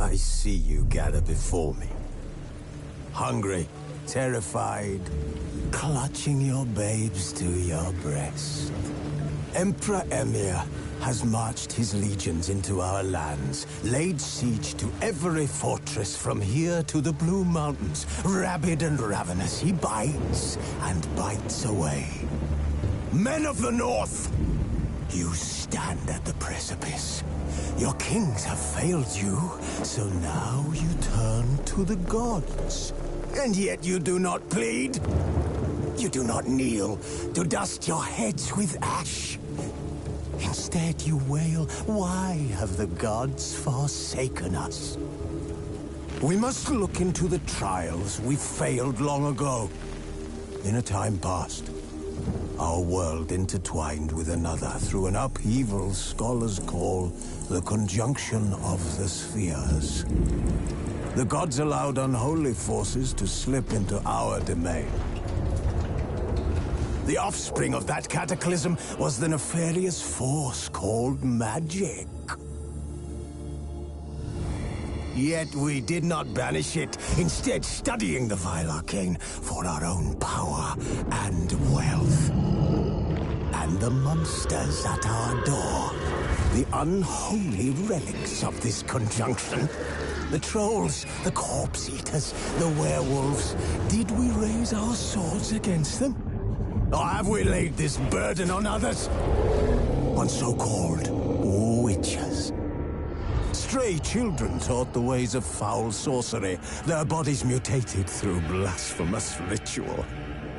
I see you gather before me. Hungry, terrified, clutching your babes to your breast. Emperor Emir has marched his legions into our lands, laid siege to every fortress from here to the Blue Mountains. Rabid and ravenous, he bites and bites away. Men of the North, you stand at the precipice. Your kings have failed you, so now you turn to the gods. And yet you do not plead. You do not kneel to dust your heads with ash. Instead you wail, why have the gods forsaken us? We must look into the trials we failed long ago. In a time past, our world intertwined with another through an upheaval scholars call the conjunction of the spheres. The gods allowed unholy forces to slip into our domain. The offspring of that cataclysm was the nefarious force called magic. Yet we did not banish it, instead studying the vile arcane for our own power and wealth. And the monsters at our door, the unholy relics of this conjunction. The trolls, the corpse-eaters, the werewolves. Did we raise our swords against them? Or have we laid this burden on others? On so-called witches. Stray children taught the ways of foul sorcery, their bodies mutated through blasphemous ritual.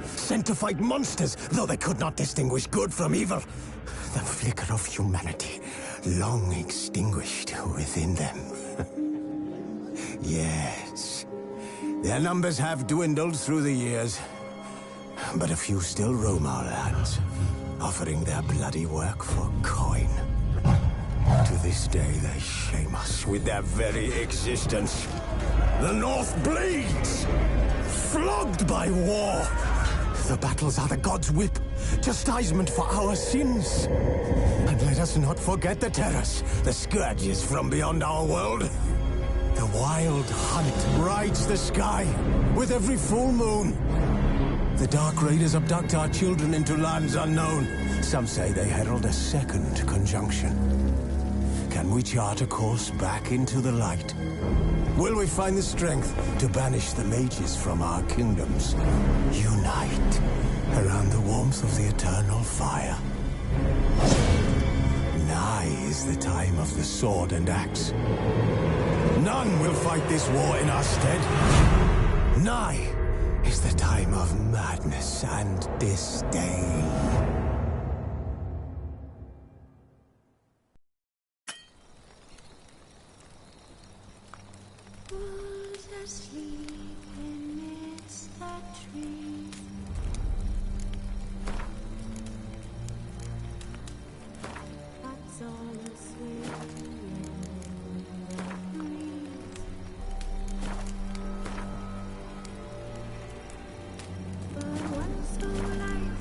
Sent to fight monsters, though they could not distinguish good from evil. The flicker of humanity, long extinguished within them. Yes, their numbers have dwindled through the years, but a few still roam our lands, offering their bloody work for coin. To this day, they shame us with their very existence. The North bleeds, flogged by war. The battles are the gods' whip, chastisement for our sins. And let us not forget the terrors, the scourges from beyond our world. The wild hunt rides the sky with every full moon. The Dark Raiders abduct our children into lands unknown. Some say they herald a second conjunction. Can we chart a course back into the light? Will we find the strength to banish the mages from our kingdoms? Unite around the warmth of the eternal fire. Nigh is the time of the sword and axe. None will fight this war in our stead. Nigh is the time of madness and disdain. Who's asleep amidst the trees? That's all asleep in the breeze. But once the light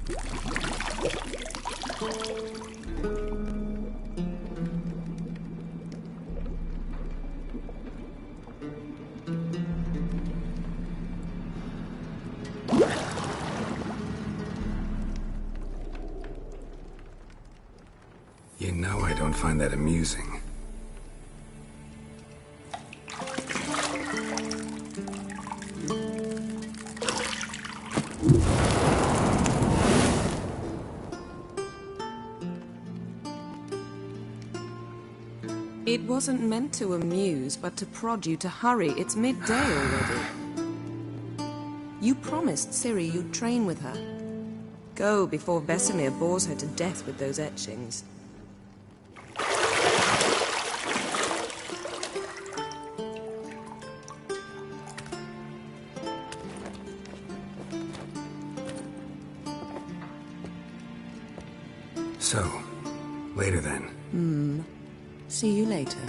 You know I don't find that amusing. It wasn't meant to amuse, but to prod you to hurry. It's midday already. You promised Ciri you'd train with her. Go before Vesemir bores her to death with those etchings. So, later then. See you later.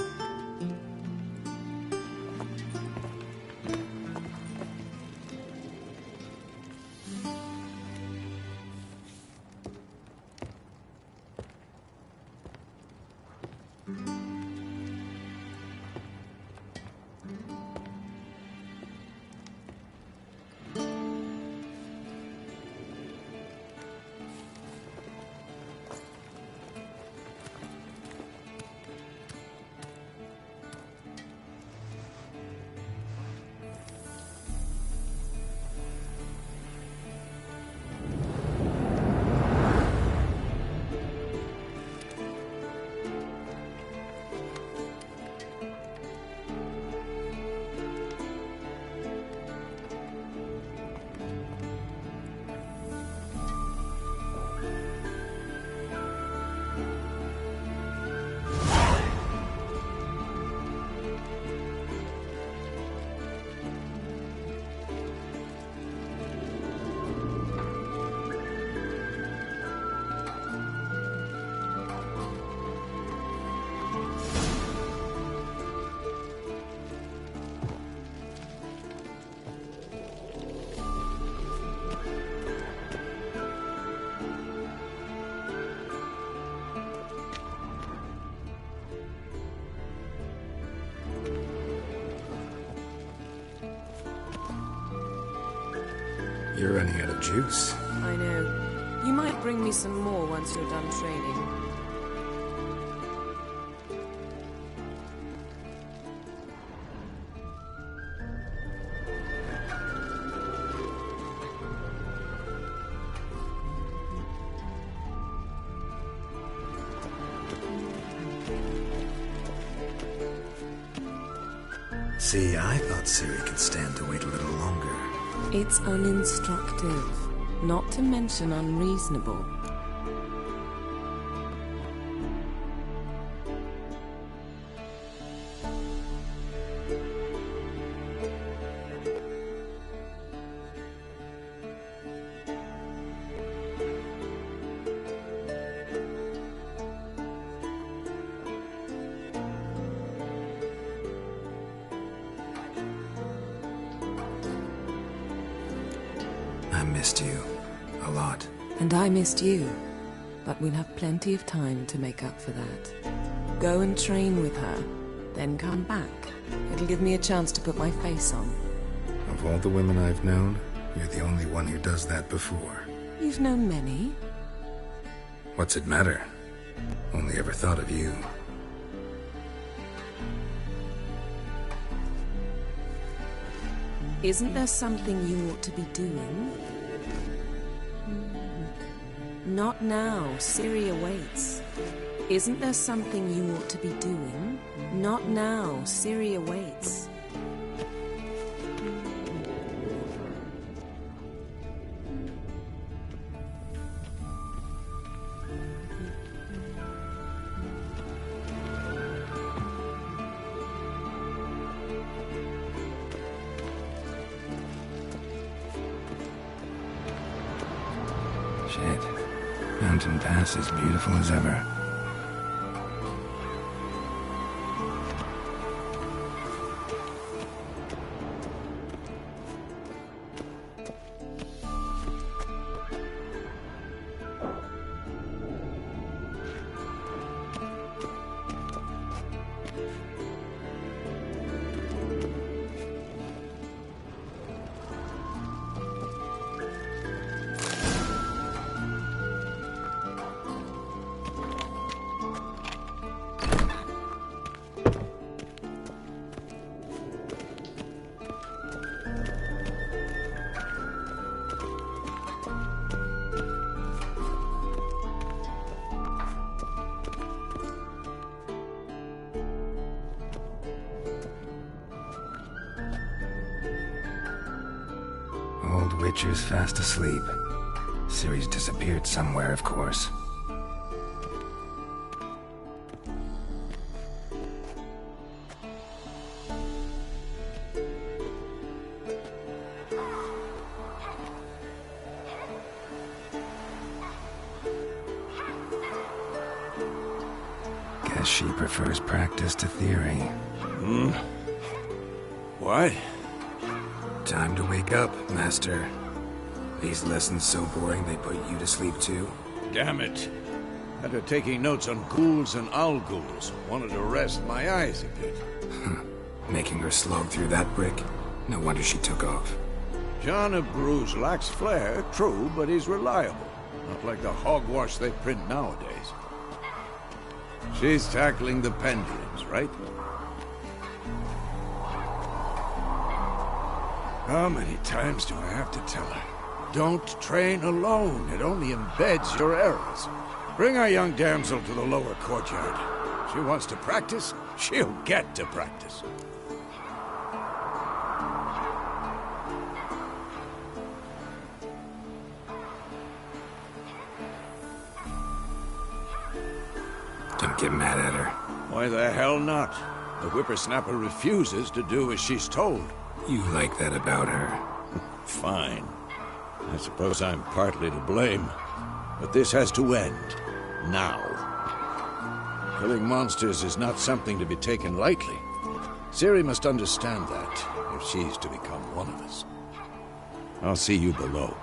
You're running out of juice. I know. You might bring me some more once you're done training. See, I thought Ciri could stand to wait a little longer. It's uninstructive, not to mention unreasonable. I missed you. A lot. And I missed you. But we'll have plenty of time to make up for that. Go and train with her, then come back. It'll give me a chance to put my face on. Of all the women I've known, you're the only one who does that before. You've known many. What's it matter? Only ever thought of you. Isn't there something you ought to be doing? Not now. Ciri awaits. Isn't there something you ought to be doing? Not now. Ciri awaits. Shit. Mountain Pass is beautiful as ever. Witcher's fast asleep. Ciri's disappeared somewhere, of course. Guess she prefers practice to theory. What? Time to wake up, Master. These lessons so boring they put you to sleep too? Damn it. After taking notes on ghouls and owl-ghouls, wanted to rest my eyes a bit. Making her slog through that brick? No wonder she took off. John of Bruges lacks flair, true, but he's reliable. Not like the hogwash they print nowadays. She's tackling the pendulums, right? How many times do I have to tell her? Don't train alone. It only embeds your errors. Bring our young damsel to the lower courtyard. She wants to practice, she'll get to practice. Don't get mad at her. Why the hell not? The whippersnapper refuses to do as she's told. You like that about her. Fine. I suppose I'm partly to blame. But this has to end. Now. Killing monsters is not something to be taken lightly. Ciri must understand that, if she's to become one of us. I'll see you below.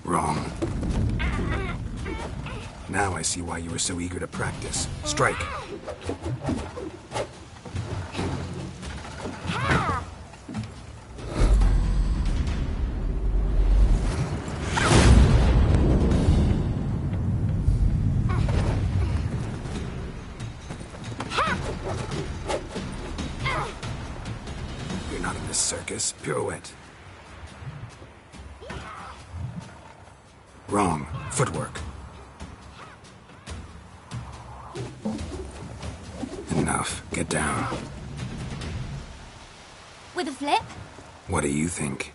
Wrong. Now I see why you were so eager to practice. Strike. You're not in this circus. Pirouette. Wrong. Footwork. Enough. Get down. With a flip? What do you think?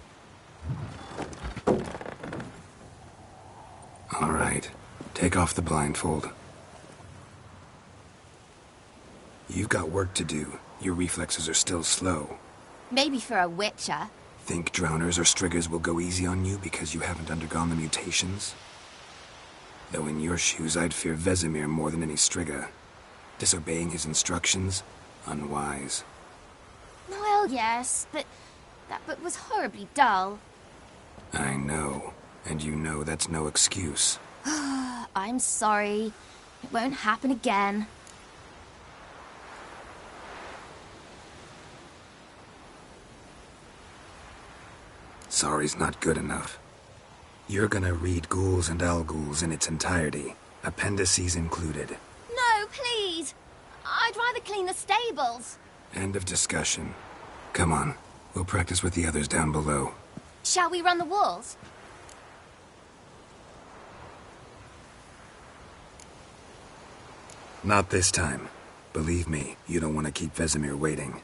All right. Take off the blindfold. You've got work to do. Your reflexes are still slow. Maybe for a witcher. Think drowners or striggers will go easy on you because you haven't undergone the mutations? Though in your shoes, I'd fear Vesemir more than any strigger. Disobeying his instructions? Unwise. Well, yes, but that book was horribly dull. I know. And you know that's no excuse. I'm sorry. It won't happen again. Sorry's not good enough. You're gonna read Ghouls and Owl-Ghouls in its entirety, appendices included. No, please! I'd rather clean the stables. End of discussion. Come on, we'll practice with the others down below. Shall we run the walls? Not this time. Believe me, you don't want to keep Vesemir waiting.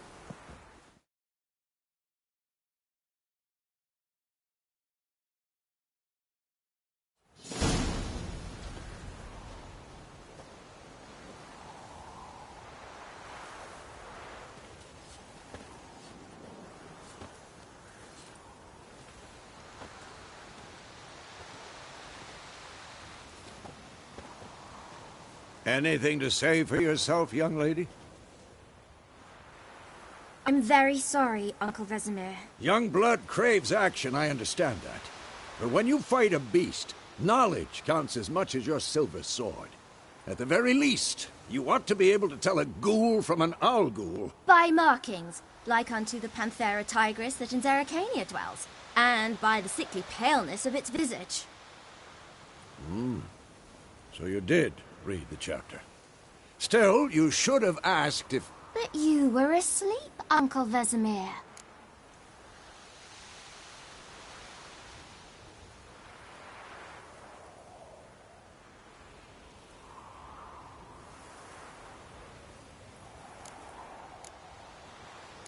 Anything to say for yourself, young lady? I'm very sorry, Uncle Vesemir. Young blood craves action, I understand that. But when you fight a beast, knowledge counts as much as your silver sword. At the very least, you ought to be able to tell a ghoul from an owl-ghoul. By markings, like unto the Panthera tigris that in Zerrikania dwells, and by the sickly paleness of its visage. So you did read the chapter. Still, you should have asked if... But you were asleep, Uncle Vesemir.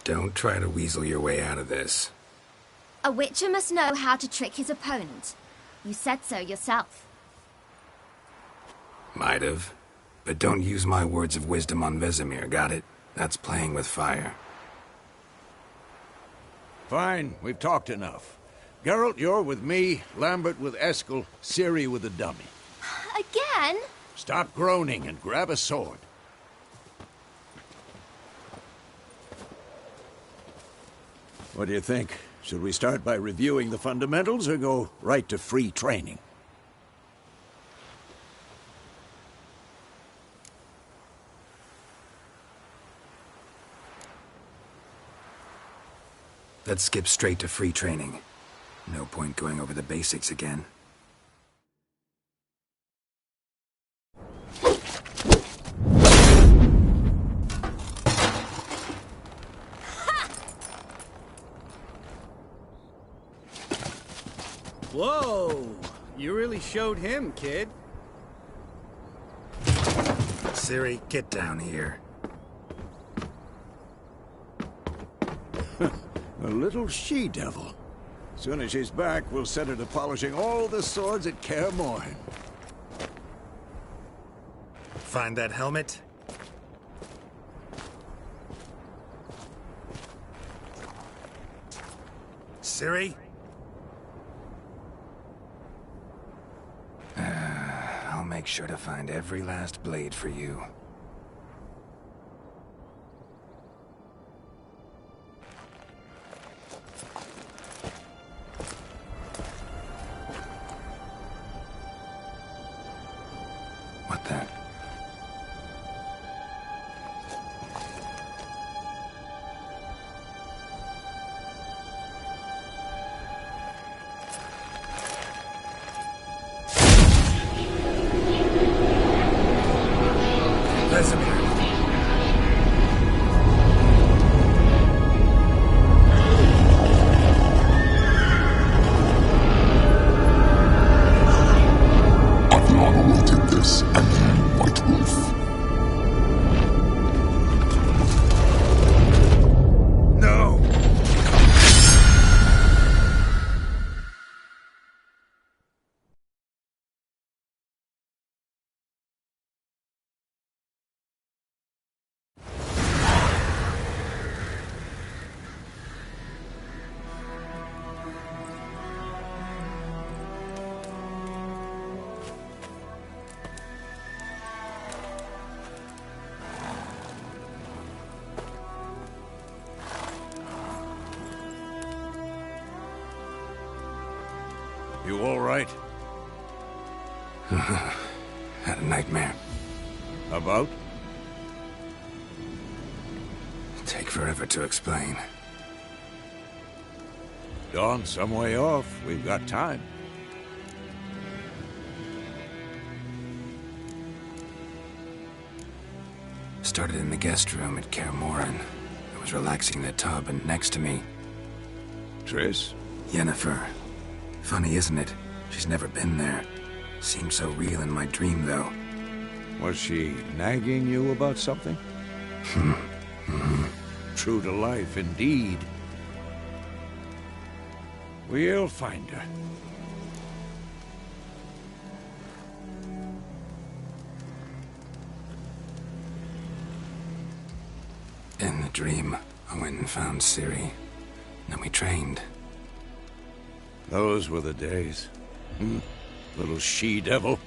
Don't try to weasel your way out of this. A witcher must know how to trick his opponent. You said so yourself. Might have. But don't use my words of wisdom on Vesemir, got it? That's playing with fire. Fine, we've talked enough. Geralt, you're with me, Lambert with Eskel, Ciri with the dummy. Again? Stop groaning and grab a sword. What do you think? Should we start by reviewing the fundamentals or go right to free training? Let's skip straight to free training. No point going over the basics again. Whoa! You really showed him, kid. Ciri, get down here. A little she-devil. Soon as she's back, we'll set her to polishing all the swords at Kaer Morhen. Find that helmet? Ciri? I'll make sure to find every last blade for you. What then? Vesemir. Adriana will take this, and you, White Wolf. No! You all right? Had a nightmare. About? Take forever to explain. Dawn's some way off. We've got time. Started in the guest room at Kaer Morhen. I was relaxing in the tub, and next to me, Triss? Yennefer. Funny, isn't it? She's never been there. Seemed so real in my dream, though. Was she nagging you about something? True to life, indeed. We'll find her. In the dream, I went and found Ciri. Then we trained. Those were the days. Little she-devil.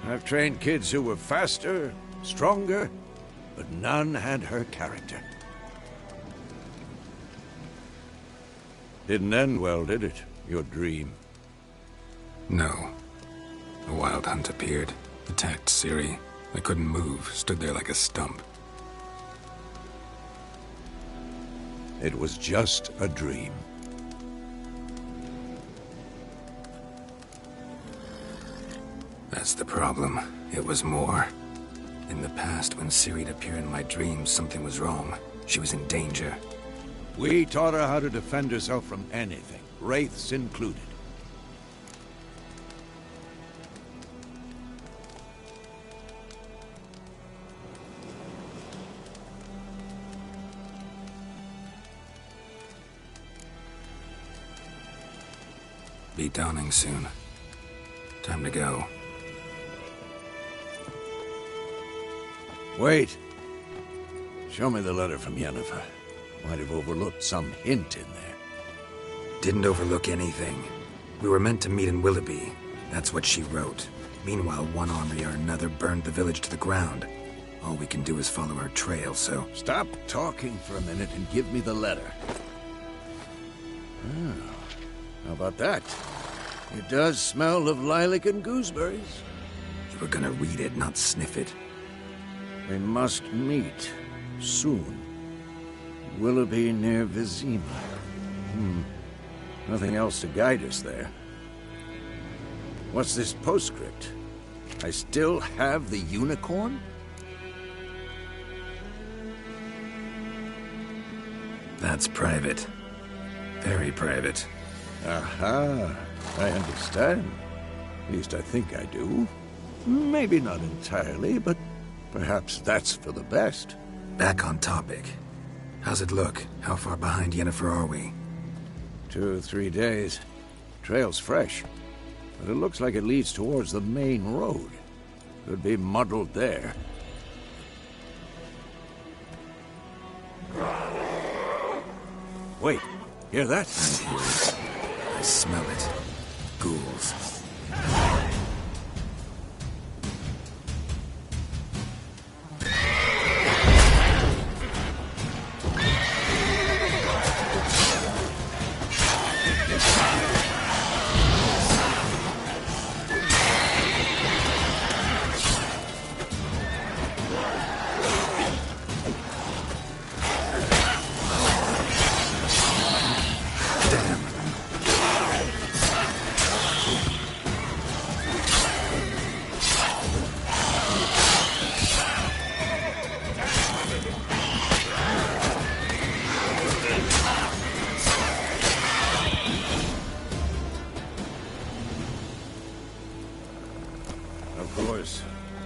I've trained kids who were faster, stronger, but none had her character. Didn't end well, did it? Your dream? No. A wild hunt appeared, attacked Ciri. I couldn't move, stood there like a stump. It was just a dream. That's the problem. It was more. In the past, when Ciri'd appear in my dreams, something was wrong. She was in danger. We taught her how to defend herself from anything, wraiths included. be dawning soon. Time to go. Wait. Show me the letter from Yennefer. Might have overlooked some hint in there. Didn't overlook anything. We were meant to meet in Willoughby. That's what she wrote. Meanwhile, one army or another burned the village to the ground. All we can do is follow our trail, so... Stop talking for a minute and give me the letter. Oh, how about that? It does smell of lilac and gooseberries. You were gonna read it, not sniff it. We must meet soon. Willoughby near Vizima. Nothing else to guide us there. What's this postscript? I still have the unicorn? That's private. Very private. Aha, I understand. At least I think I do. Maybe not entirely, but perhaps that's for the best. Back on topic. How's it look? How far behind Yennefer are we? 2 or 3 days. Trail's fresh, but it looks like it leads towards the main road. Could be muddled there. Wait, hear that? I hear it. I smell it. Ghouls.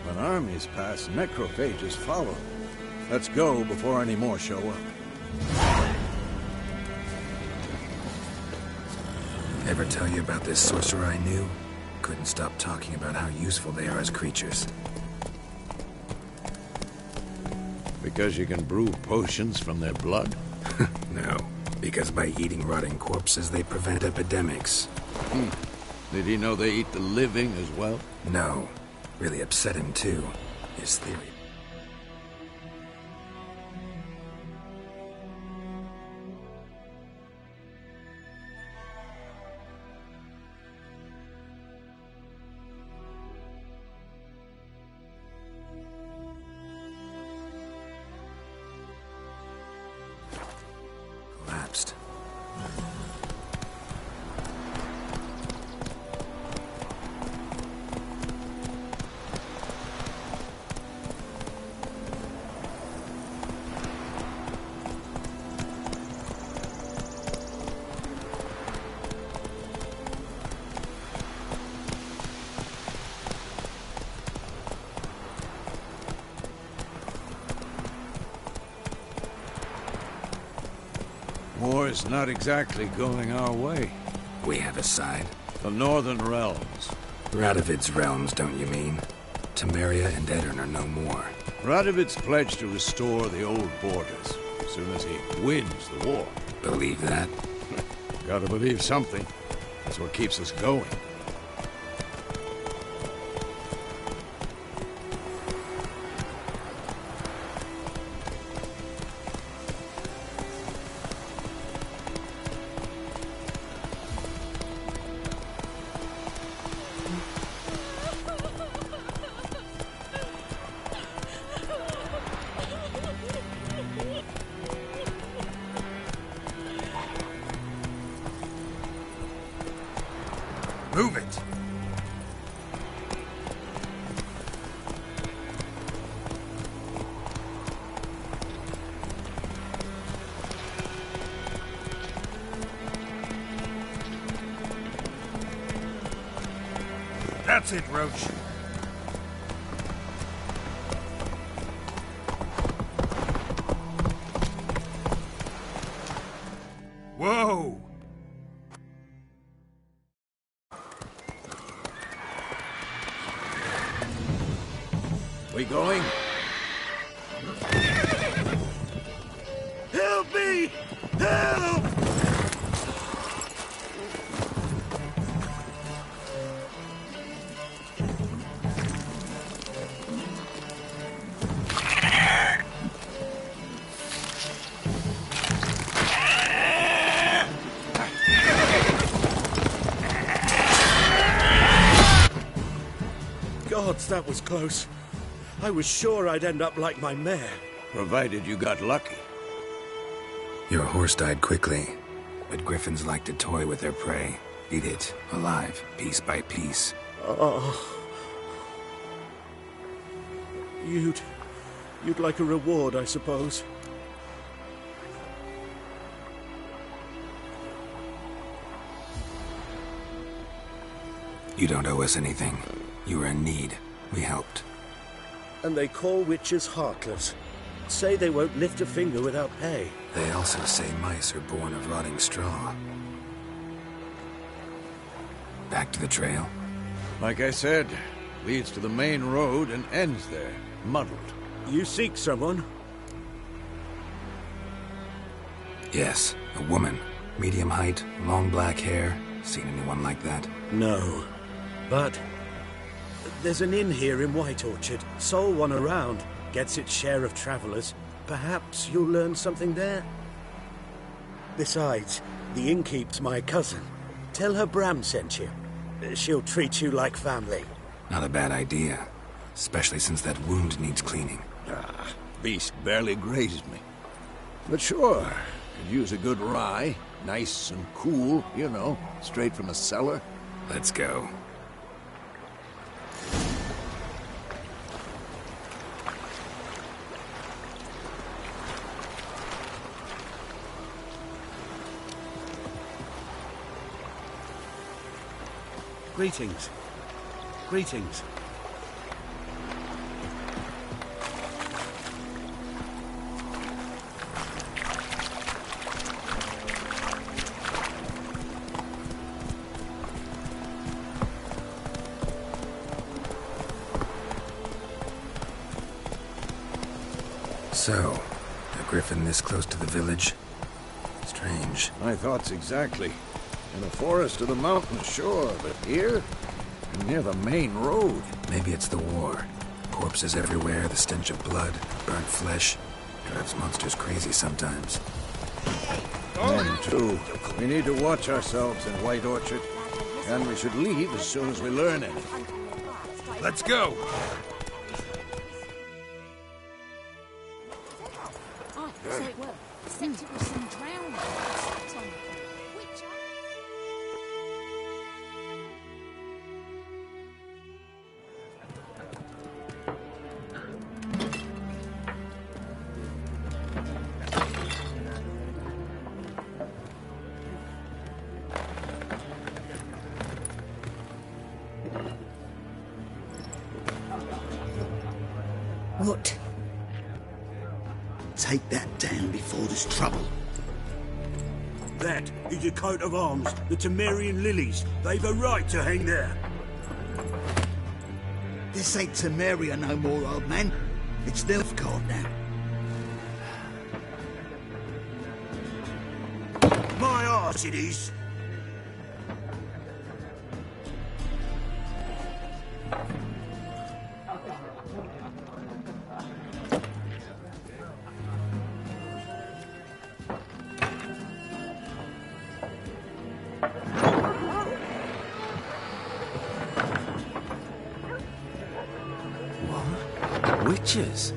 When armies pass, necrophages follow. Let's go before any more show up. Ever tell you about this sorcerer I knew? Couldn't stop talking about how useful they are as creatures. Because you can brew potions from their blood? No, because by eating rotting corpses, they prevent epidemics. Did he know they eat the living as well? No. Really upset him, too. His theory. Collapsed. War's not exactly going our way. We have a side. The Northern Realms. Radovid's realms, don't you mean? Temeria and Edirn are no more. Radovid's pledged to restore the old borders as soon as he wins the war. Believe that? Gotta believe something. That's what keeps us going. Move it! That's it, Roach. Whoa! We going? Help me! Help! Gods, that was close. I was sure I'd end up like my mare. Provided you got lucky. Your horse died quickly, but griffins like to toy with their prey. Eat it, alive, piece by piece. Oh. You'd like a reward, I suppose. You don't owe us anything. You were in need. We helped. And they call witches heartless. Say they won't lift a finger without pay. They also say mice are born of rotting straw. Back to the trail? Like I said, leads to the main road and ends there, muddled. You seek someone? Yes, a woman. Medium height, long black hair. Seen anyone like that? No. But there's an inn here in White Orchard. Sole one around. Gets its share of travelers. Perhaps you'll learn something there? Besides, the innkeep's my cousin. Tell her Bram sent you. She'll treat you like family. Not a bad idea. Especially since that wound needs cleaning. Beast barely grazed me. But sure, could use a good rye. Nice and cool, you know, straight from a cellar. Let's go. Greetings. Greetings. So, a griffin this close to the village? Strange. My thoughts exactly. In the forest or the mountains, sure, but here? Near the main road. Maybe it's the war. Corpses everywhere, the stench of blood, burnt flesh. Drives monsters crazy sometimes. Men, too. We need to watch ourselves in White Orchard. And we should leave as soon as we learn anything. Let's go! Oh, so it will. Except it was some drowning. Which What? Take that down before there's trouble. That is a coat of arms, the Temerian lilies. They've a right to hang there. This ain't Temeria no more, old man. It's Nilfgaard now. My arse it is. Witches?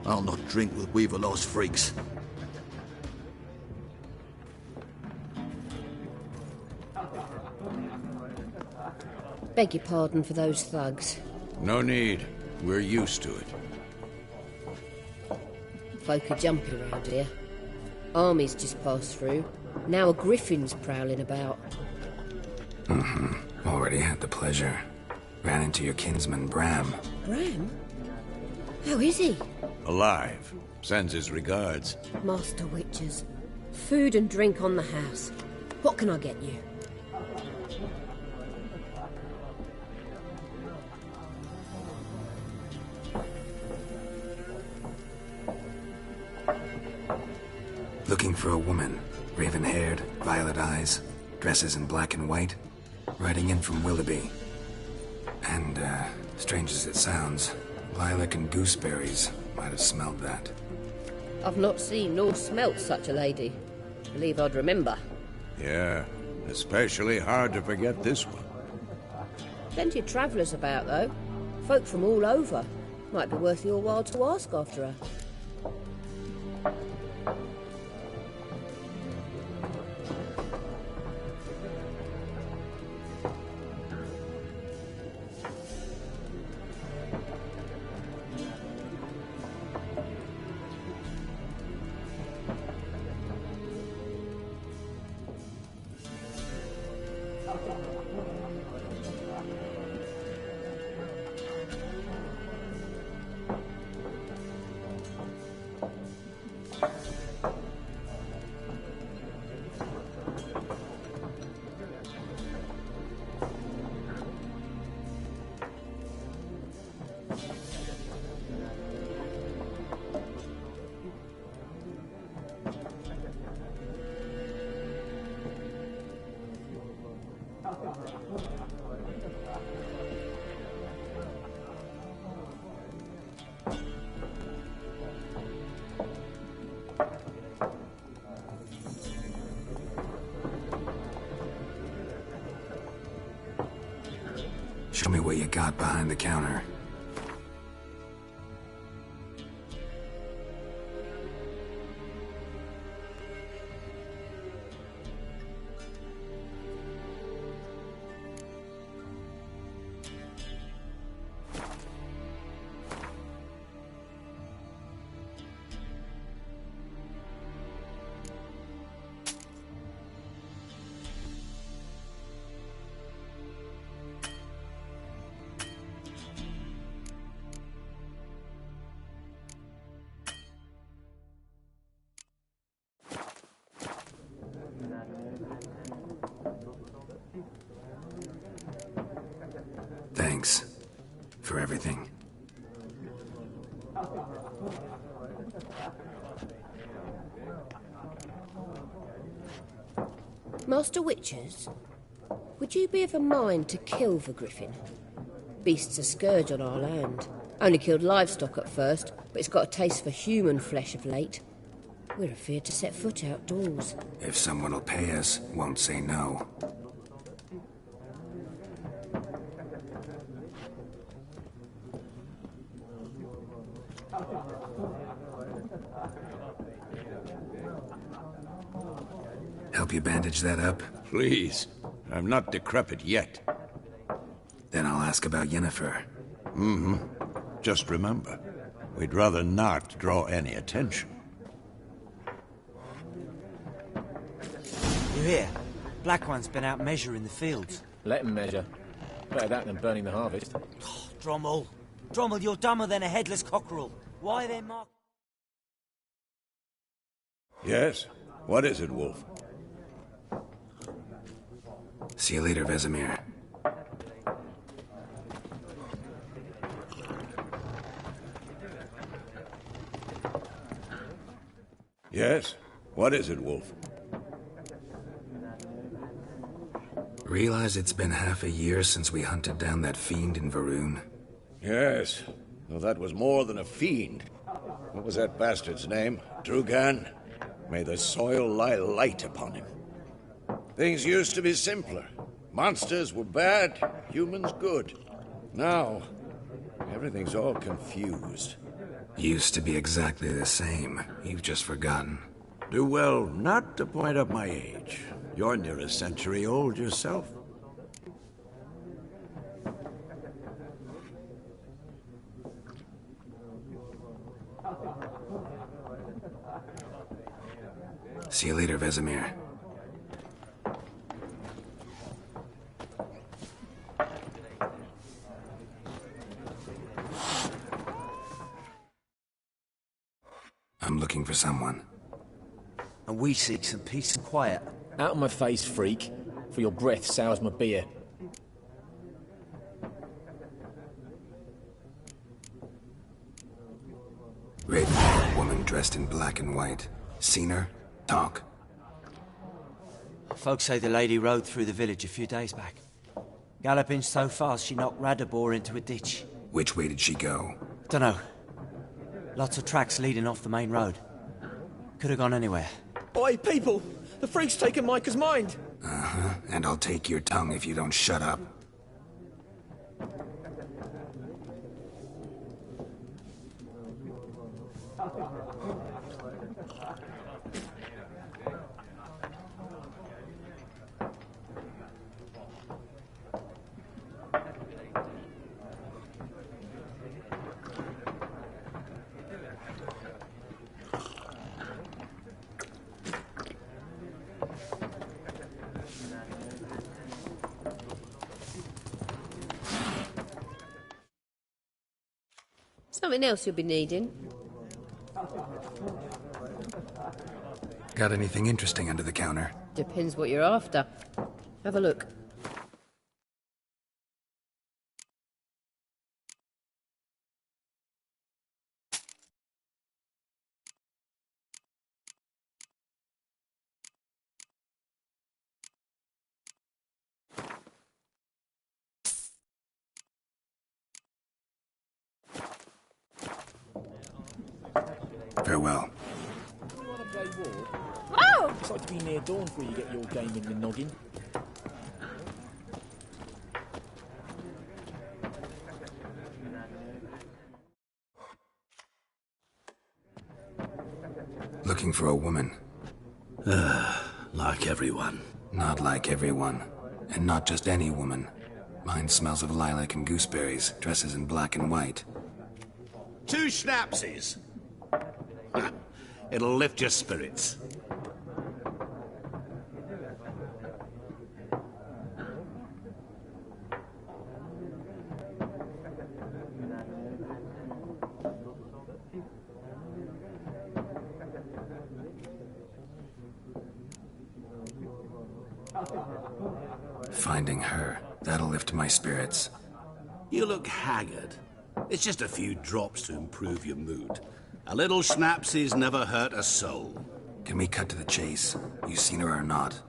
I'll not drink with Weaverlaw's freaks. Beg your pardon for those thugs. No need. We're used to it. Folk are jumpy around here. Armies just passed through. Now a griffin's prowling about. Already had the pleasure. Ran into your kinsman, Bram. Bram? How is he? Alive. Sends his regards. Master Witches. Food and drink on the house. What can I get you? looking for a woman. Raven-haired, violet eyes, dresses in black and white. Riding in from Willoughby. And, strange as it sounds, lilac and gooseberries might have smelled that. I've not seen nor smelt such a lady. Believe I'd remember. Yeah, especially hard to forget this one. Plenty of travellers about, though. Folk from all over. Might be worth your while to ask after her. Show me what you got behind the counter. Thanks for everything. Master Witchers, would you be of a mind to kill the griffin? Beast's a scourge on our land. Only killed livestock at first, but it's got a taste for human flesh of late. We're afeard to set foot outdoors. If someone will pay us, won't say no. Help you bandage that up? Please. I'm not decrepit yet. Then I'll ask about Yennefer. Mm-hmm. Just remember, we'd rather not draw any attention. You hear? Black One's been out measuring the fields. Let him measure. Better that than burning the harvest. Oh, Drommel. Drommel, you're dumber than a headless cockerel. Why then, Mark? Yes? What is it, Wolf? See you later, Vesemir. Yes? What is it, Wolf? Realize it's been half a year since we hunted down that fiend in Varun? Yes. Well, that was more than a fiend. What was that bastard's name? Drugan? May the soil lie light upon him. Things used to be simpler. Monsters were bad, humans good. Now, everything's all confused. Used to be exactly the same. You've just forgotten. Do well not to point up my age. You're near a century old yourself. See you later, Vesemir. I'm looking for someone. And we seek some peace and quiet. Out of my face, freak, for your breath sours my beer. Raven-haired woman dressed in black and white. Seen her? Talk. Folks say the lady rode through the village a few days back. Galloping so fast she knocked Radabor into a ditch. Which way did she go? Dunno. Lots of tracks leading off the main road. Could have gone anywhere. Oi, people! The freak's taken Micah's mind! Uh-huh. And I'll take your tongue if you don't shut up. Something else you'll be needing. Got anything interesting under the counter? Depends what you're after. Have a look. Farewell. You want to play war? Whoa! It's like to be near dawn before you get your game in your noggin. Looking for a woman. Like everyone. Not like everyone. And not just any woman. Mine smells of lilac and gooseberries, dresses in black and white. 2 schnapsies. It'll lift your spirits. Finding her, that'll lift my spirits. You look haggard. It's just a few drops to improve your mood. A little schnapsies never hurt a soul. Can we cut to the chase? You seen her or not?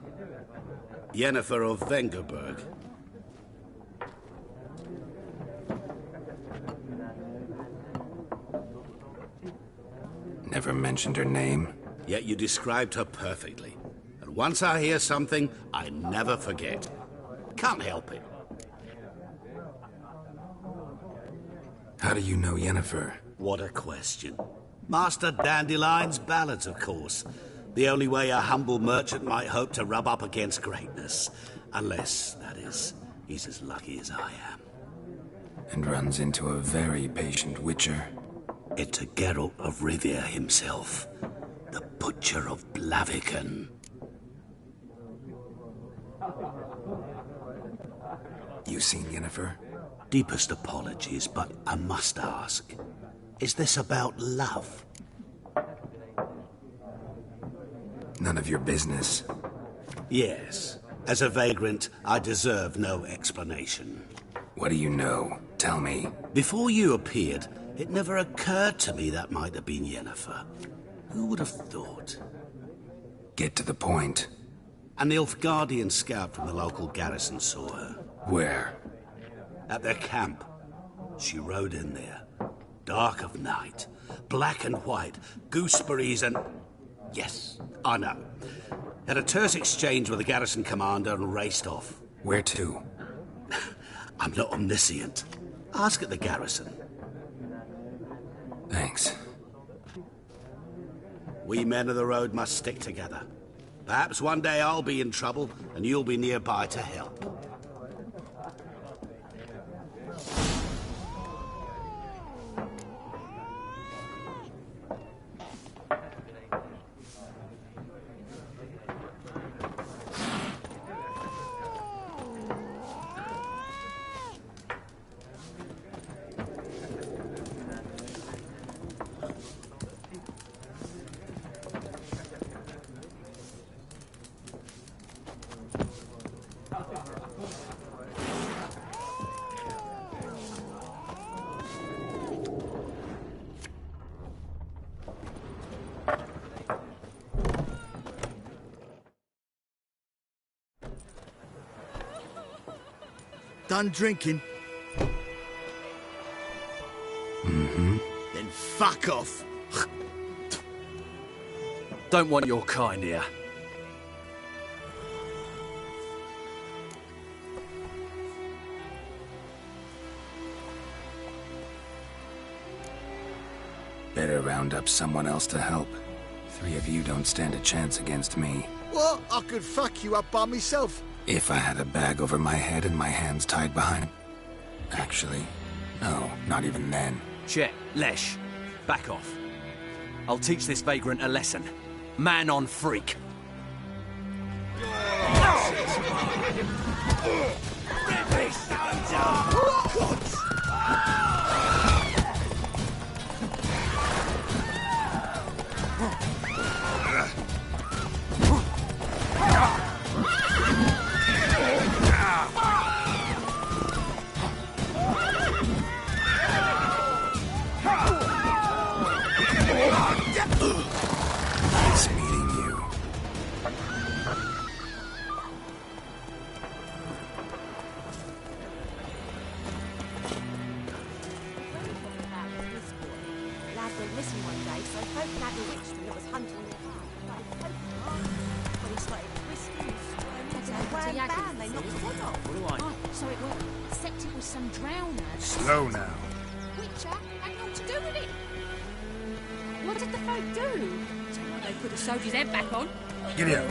Yennefer of YENGERBERG. Never mentioned her name? Yet you described her perfectly. And once I hear something, I never forget. Can't help it. How do you know Yennefer? What a question. Master Dandelion's ballads, of course. The only way a humble merchant might hope to rub up against greatness. Unless, that is, he's as lucky as I am. And runs into a very patient witcher. It's a Geralt of Rivia himself. The Butcher of Blaviken. You seen Yennefer? Deepest apologies, but I must ask. Is this about love? None of your business. Yes. As a vagrant, I deserve no explanation. What do you know? Tell me. Before you appeared, it never occurred to me that might have been Yennefer. Who would have thought? Get to the point. A Nilfgaardian scout from the local garrison saw her. Where? At their camp. She rode in there. Dark of night. Black and white. Gooseberries and... Yes, I know. Had a terse exchange with the garrison commander and raced off. Where to? I'm not omniscient. Ask at the garrison. Thanks. We men of the road must stick together. Perhaps one day I'll be in trouble and you'll be nearby to help. Done drinking? Mm-hmm. Then fuck off. Don't want your kind here. Better round up someone else to help. 3 of you don't stand a chance against me. What? I could fuck you up by myself. If I had a bag over my head and my hands tied behind... Actually, no, not even then. Chet, Lesh, back off. I'll teach this vagrant a lesson. Man on freak. Nice meeting you. Lad went missing one day, so folk had a witchman that was hunting their when he started twisting and squirming, bam, they knocked his head off. What do I? Oh, so it worked. Except it was some drowner. Slow now. Witcher had naught to do with it. What did the folk do? They put the soldier's head back on. Get out.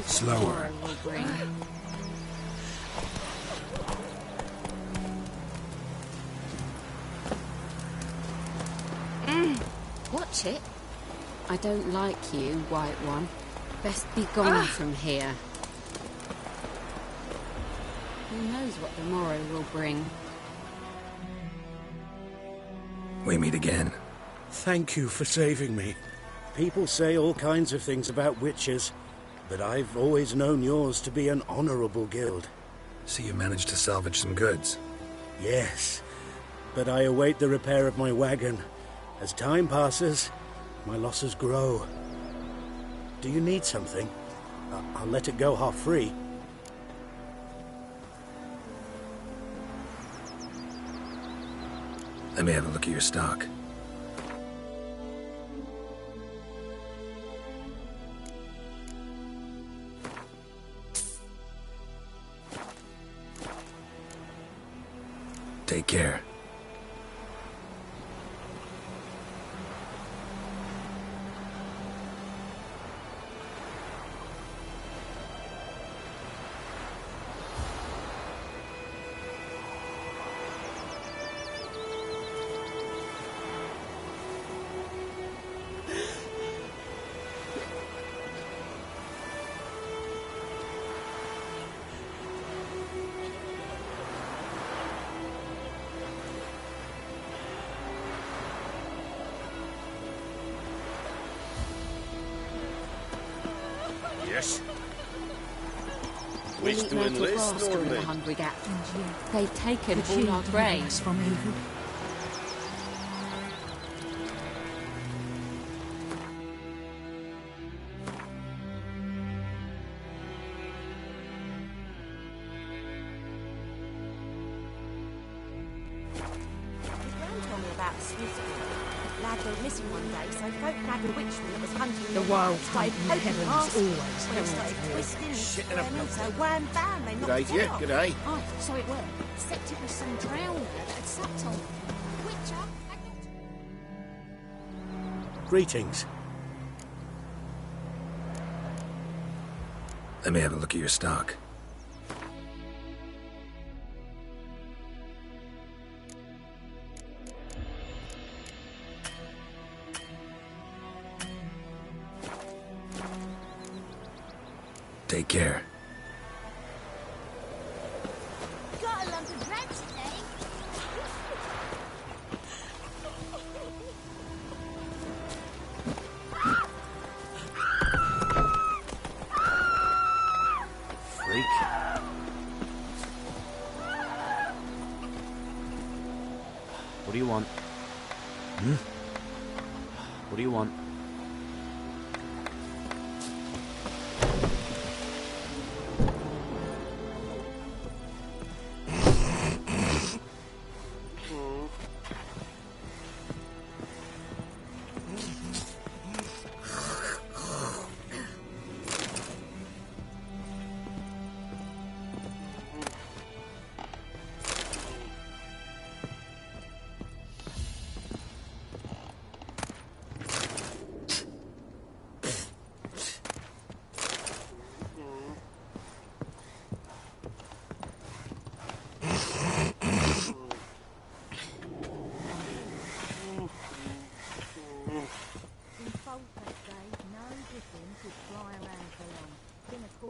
Slower. Watch it. I don't like you, White One. Best be gone from here. Who knows what the morrow will bring? We meet again. Thank you for saving me. People say all kinds of things about witches, but I've always known yours to be an honorable guild. So you managed to salvage some goods? Yes, but I await the repair of my wagon. As time passes, my losses grow. Do you need something? I'll let it go half free. Let me have a look at your stock. Take care. Yes? Wish to enlist, or the hungry gap. They've taken all our grains from evil. Lad went missing one day, so folk had a witchman that was hunting The wild fight in the heavens always when he started twisting and squirming, so wham bam, they knocked his head off. G'day. Oh, so it worked. Except it was some drowner that had supped on them. Witcher had not... Greetings. Let me have a look at your stock. Take care. Got a lump of bread today. Freak. What do you want? What do you want?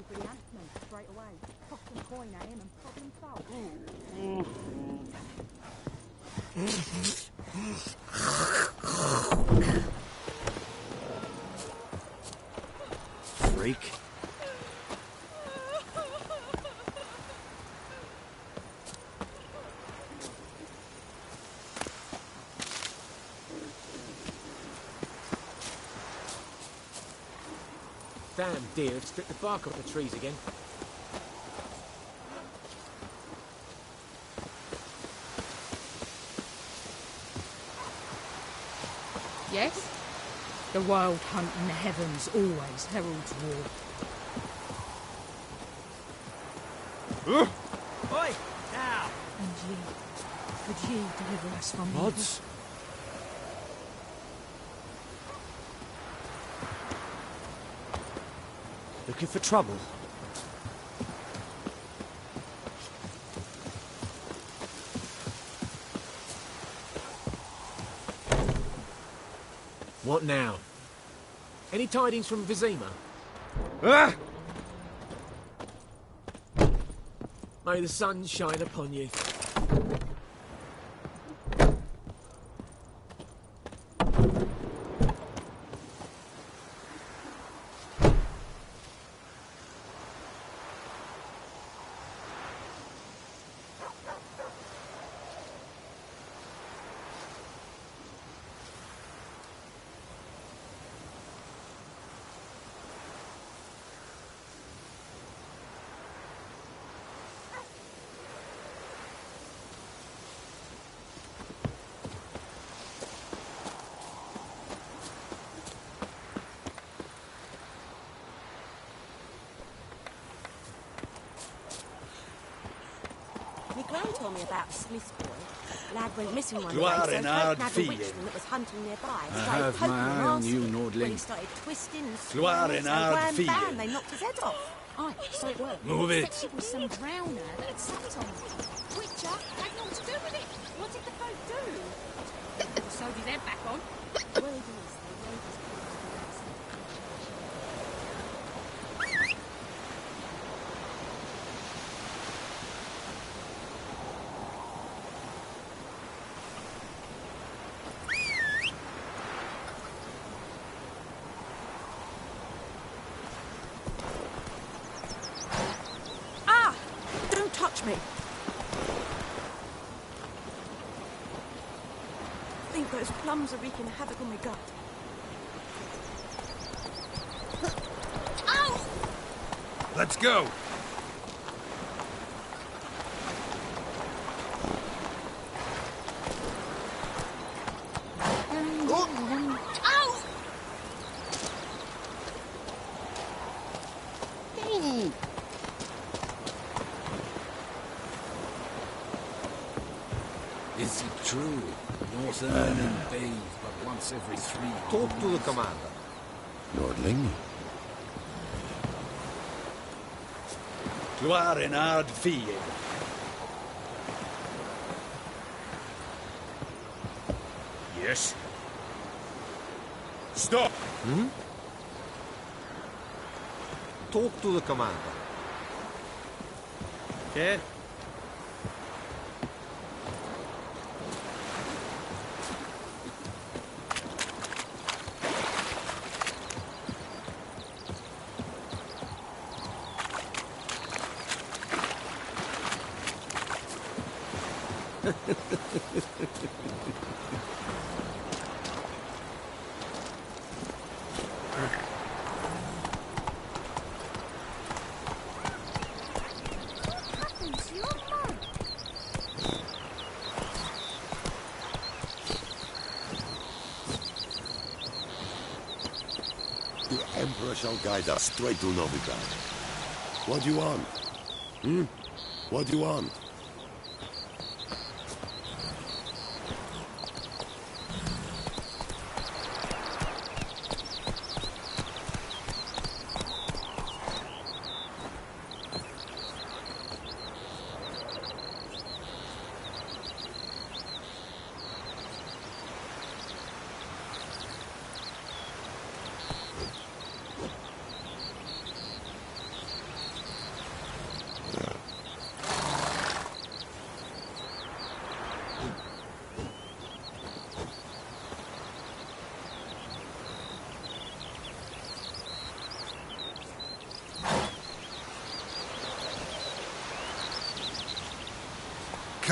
pretty handsome straight away. Toss some coin at him and problem solved. Freak. Damn deer, have stripped the bark off the trees again. Yes? The wild hunt in the heavens always heralds war. Oi! Now! And ye, could ye deliver us from Rods? Looking for trouble? What now? Any tidings from Vizima? Ah! May the sun shine upon you. Gran told me about a Smith boy. Lad went missing one You day, are so an folk hard nagged a feeling. witchman that was hunting nearby. I Started have my poking and eye on asking. you, When Nordling. he started twisting and You are swinging, an so hard wham, feeling. bam, they knocked his head off. Aye, so it were. Move it. Said it was some drowner that had sat on him. Witcher had naught to do with it. What did the folk do? So did their back on. Well, it is. They rode his touch me. I think those plums are wreaking havoc on my gut. Ow! Let's go. Ow! Is it true? Northern bathe but once every 3 years. Talk to the commander. Nordling? You are an hard fiend. Yes. Stop! Hmm? Talk to the commander. Yeah? The Emperor shall guide us straight to Novigrad. What do you want? Hmm? What do you want?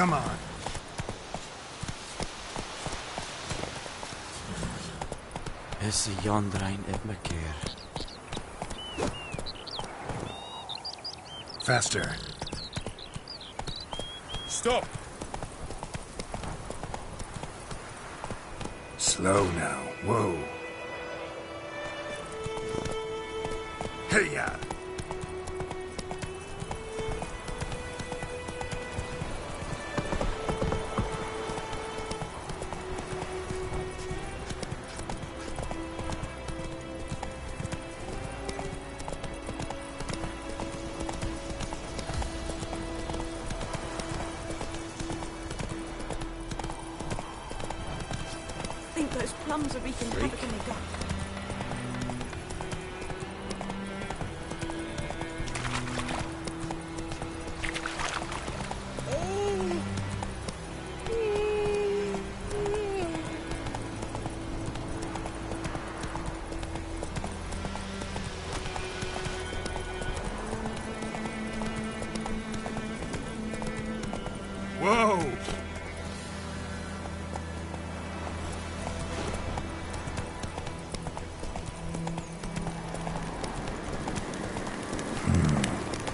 Come on. Is yonder ain't it, McGear? Faster. Stop! Slow now. Whoa. Hey-ya! I think those plums are wreaking havoc in the gut. Whoa!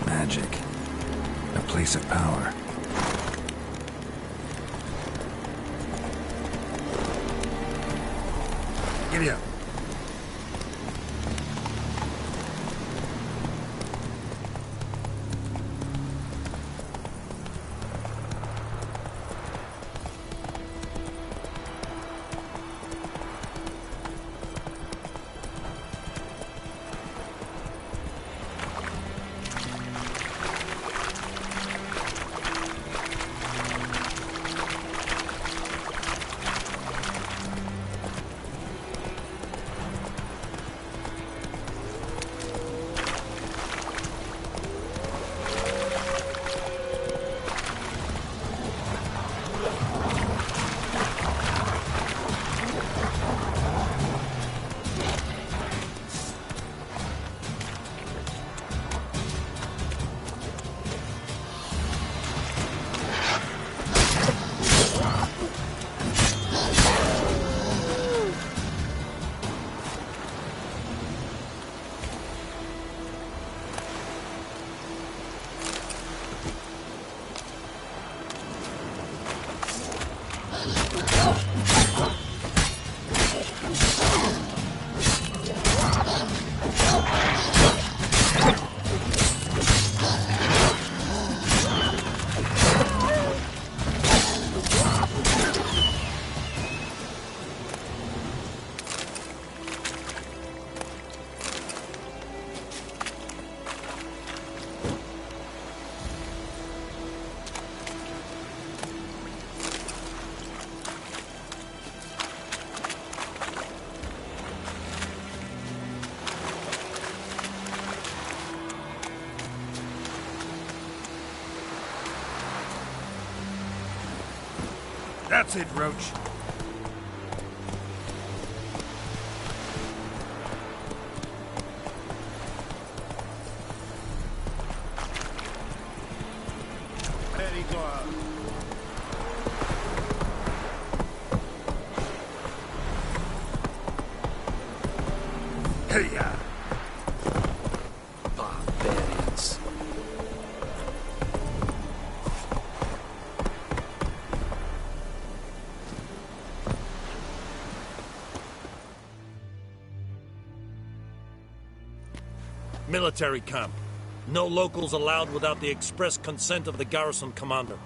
Magic. A place of power. Giddy up. That's it, Roach. Ready, go out. Hey-ya! Barbarians. Military camp. No locals allowed without the express consent of the garrison commander.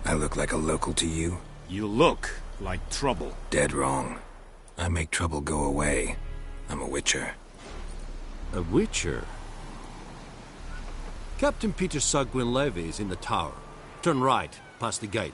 I look like a local to you? You look like trouble. Dead wrong. I make trouble go away. I'm a witcher. A witcher? Captain Peter Sagwin Levy is in the tower. Turn right, past the gate.